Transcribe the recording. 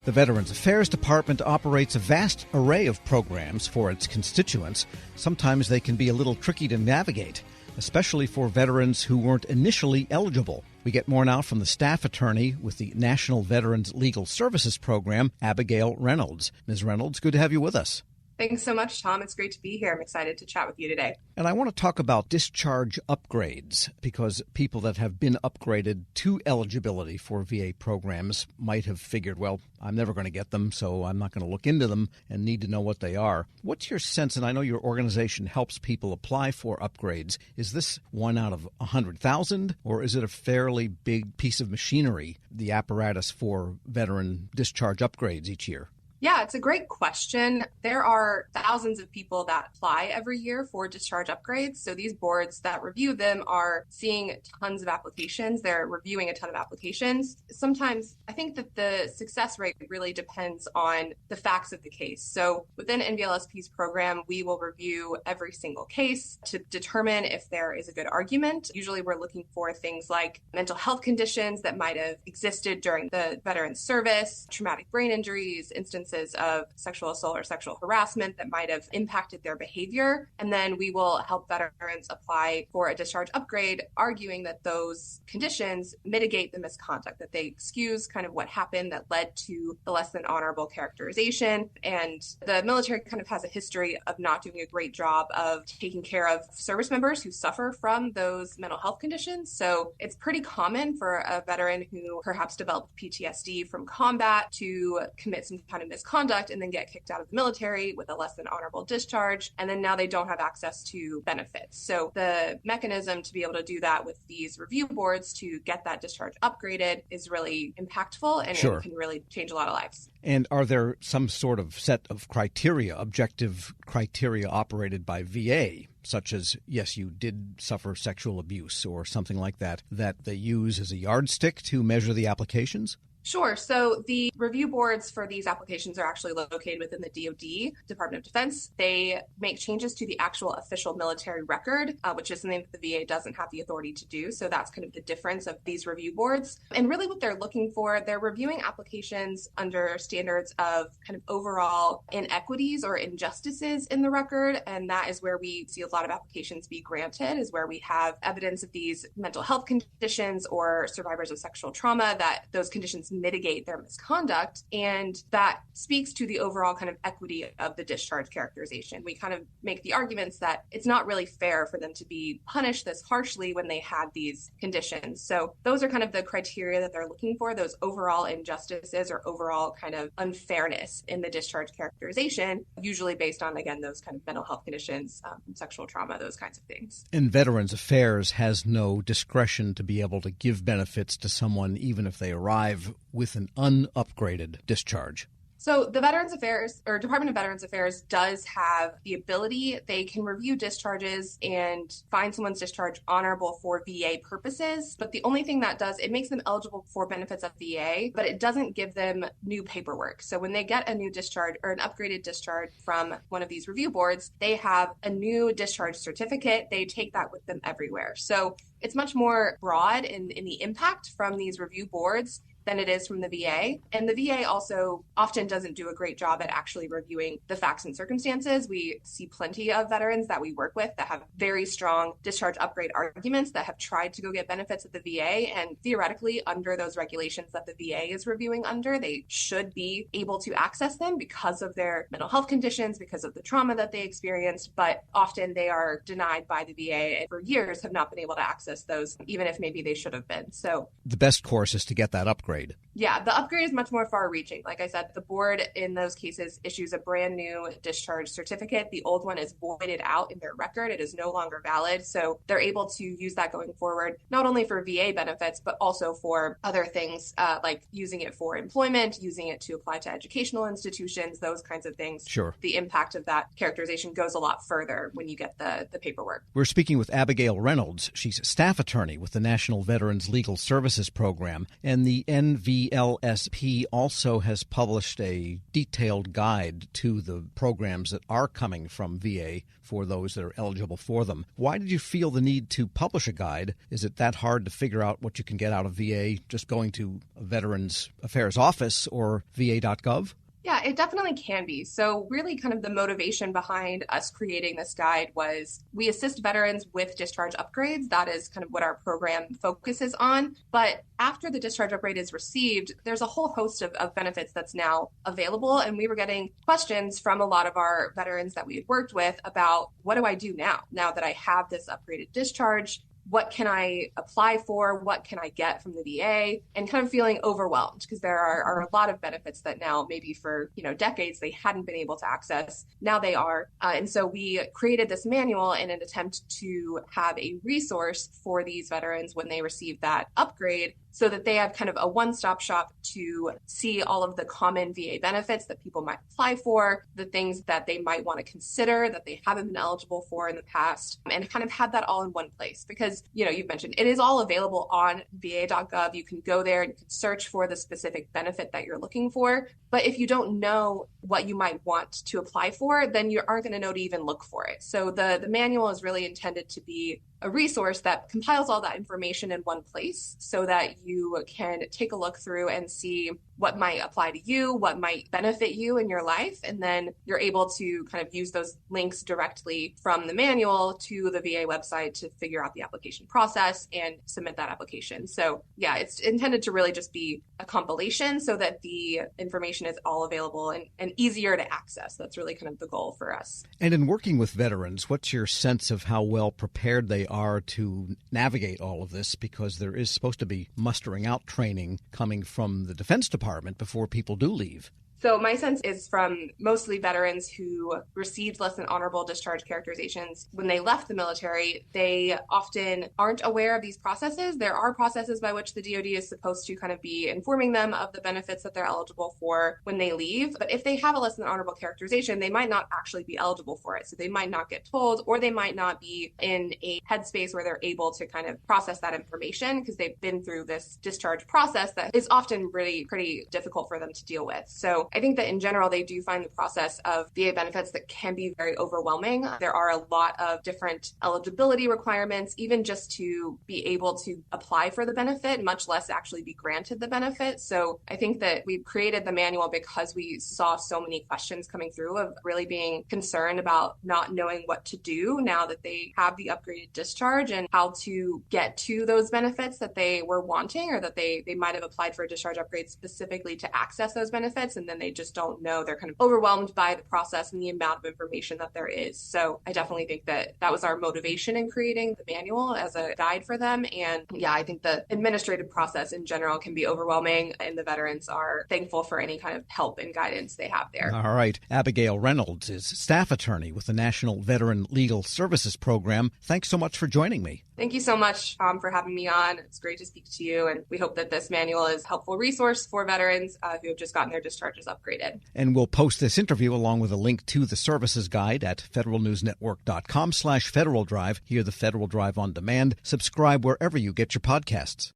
The Veterans Affairs Department operates a vast array of programs for its constituents. Sometimes they can be a little tricky to navigate, especially for veterans who weren't initially eligible. We get more now from the staff attorney with the National Veterans Legal Services Program, Abigail Reynolds. Ms. Reynolds, good to have you with us. Thanks so much, Tom. It's great to be here. I'm excited to chat with you today. And I want to talk about discharge upgrades, because people that have been upgraded to eligibility for VA programs might have figured, well, I'm never going to get them, so I'm not going to look into them and need to know what they are. What's your sense, and I know your organization helps people apply for upgrades, is this one out of 100,000, or is it a fairly big piece of machinery, the apparatus for veteran discharge upgrades each year? Yeah, it's a great question. There are thousands of people that apply every year for discharge upgrades. So these boards that review them are seeing tons of applications. They're reviewing a ton of applications. Sometimes I think that the success rate really depends on the facts of the case. So within NVLSP's program, we will review every single case to determine if there is a good argument. Usually we're looking for things like mental health conditions that might have existed during the veteran's service, traumatic brain injuries, instances of sexual assault or sexual harassment that might have impacted their behavior. And then we will help veterans apply for a discharge upgrade, arguing that those conditions mitigate the misconduct, that they excuse kind of what happened that led to the less than honorable characterization. And the military kind of has a history of not doing a great job of taking care of service members who suffer from those mental health conditions. So it's pretty common for a veteran who perhaps developed PTSD from combat to commit some kind of misconduct and then get kicked out of the military with a less than honorable discharge. And then now they don't have access to benefits. So the mechanism to be able to do that with these review boards to get that discharge upgraded is really impactful, and Sure. It can really change a lot of lives. And are there some sort of set of criteria, objective criteria operated by VA, such as, yes, you did suffer sexual abuse or something like that, that they use as a yardstick to measure the applications? Sure. So the review boards for these applications are actually located within the DoD, Department of Defense. They make changes to the actual official military record, which is something that the VA doesn't have the authority to do. So that's kind of the difference of these review boards. And really what they're looking for, they're reviewing applications under standards of kind of overall inequities or injustices in the record. And that is where we see a lot of applications be granted, is where we have evidence of these mental health conditions or survivors of sexual trauma, that those conditions mitigate their misconduct. And that speaks to the overall kind of equity of the discharge characterization. We kind of make the arguments that it's not really fair for them to be punished this harshly when they had these conditions. So those are kind of the criteria that they're looking for, those overall injustices or overall kind of unfairness in the discharge characterization, usually based on, again, those kind of mental health conditions, sexual trauma, those kinds of things. And Veterans Affairs has no discretion to be able to give benefits to someone even if they arrive with an unupgraded discharge. So the Veterans Affairs or Department of Veterans Affairs does have the ability. They can review discharges and find someone's discharge honorable for VA purposes. But the only thing that does, it makes them eligible for benefits of VA, but it doesn't give them new paperwork. So when they get a new discharge or an upgraded discharge from one of these review boards, they have a new discharge certificate. They take that with them everywhere. So it's much more broad in the impact from these review boards than it is from the VA. And the VA also often doesn't do a great job at actually reviewing the facts and circumstances. We see plenty of veterans that we work with that have very strong discharge upgrade arguments that have tried to go get benefits at the VA. And theoretically, under those regulations that the VA is reviewing under, they should be able to access them because of their mental health conditions, because of the trauma that they experienced. But often they are denied by the VA and for years have not been able to access those, even if maybe they should have been. So the best course is to get that upgrade. Yeah, the upgrade is much more far-reaching. Like I said, the board in those cases issues a brand new discharge certificate. The old one is voided out in their record. It is no longer valid. So they're able to use that going forward, not only for VA benefits, but also for other things like using it for employment, using it to apply to educational institutions, those kinds of things. Sure. The impact of that characterization goes a lot further when you get the paperwork. We're speaking with Abigail Reynolds. She's staff attorney with the National Veterans Legal Services Program, and the NVLSP also has published a detailed guide to the programs that are coming from VA for those that are eligible for them. Why did you feel the need to publish a guide? Is it that hard to figure out what you can get out of VA just going to a Veterans Affairs office or va.gov? Yeah, it definitely can be. So really kind of the motivation behind us creating this guide was we assist veterans with discharge upgrades. That is kind of what our program focuses on. But after the discharge upgrade is received, there's a whole host of benefits that's now available. And we were getting questions from a lot of our veterans that we had worked with about what do I do now that I have this upgraded discharge? What can I apply for? What can I get from the VA? And kind of feeling overwhelmed because there are a lot of benefits that now maybe for decades they hadn't been able to access. Now they are. And so we created this manual in an attempt to have a resource for these veterans when they receive that upgrade so that they have kind of a one-stop shop to see all of the common VA benefits that people might apply for, the things that they might want to consider that they haven't been eligible for in the past, and kind of have that all in one place. Because, you've mentioned it is all available on va.gov. You can go there and you can search for the specific benefit that you're looking for. But if you don't know what you might want to apply for, then you aren't going to know to even look for it. So the manual is really intended to be a resource that compiles all that information in one place so that you can take a look through and see what might apply to you, what might benefit you in your life. And then you're able to kind of use those links directly from the manual to the VA website to figure out the application process and submit that application. So yeah, it's intended to really just be a compilation so that the information is all available and easier to access. That's really kind of the goal for us. And in working with veterans, what's your sense of how well prepared they are to navigate all of this? Because there is supposed to be mustering out training coming from the Defense Department before people do leave. So my sense is from mostly veterans who received less than honorable discharge characterizations when they left the military, they often aren't aware of these processes. There are processes by which the DoD is supposed to kind of be informing them of the benefits that they're eligible for when they leave. But if they have a less than honorable characterization, they might not actually be eligible for it. So they might not get told, or they might not be in a headspace where they're able to kind of process that information because they've been through this discharge process that is often really pretty difficult for them to deal with. So I think that in general, they do find the process of VA benefits that can be very overwhelming. There are a lot of different eligibility requirements, even just to be able to apply for the benefit, much less actually be granted the benefit. So I think that we created the manual because we saw so many questions coming through of really being concerned about not knowing what to do now that they have the upgraded discharge and how to get to those benefits that they were wanting or that they might have applied for a discharge upgrade specifically to access those benefits. And then they just don't know. They're kind of overwhelmed by the process and the amount of information that there is. So I definitely think that was our motivation in creating the manual as a guide for them. And yeah, I think the administrative process in general can be overwhelming, and the veterans are thankful for any kind of help and guidance they have there. All right. Abigail Reynolds is staff attorney with the National Veteran Legal Services Program. Thanks so much for joining me. Thank you so much, Tom, for having me on. It's great to speak to you, and we hope that this manual is a helpful resource for veterans who have just gotten their discharges upgraded. And we'll post this interview along with a link to the services guide at federalnewsnetwork.com/Federal Drive. Hear the Federal Drive on demand. Subscribe wherever you get your podcasts.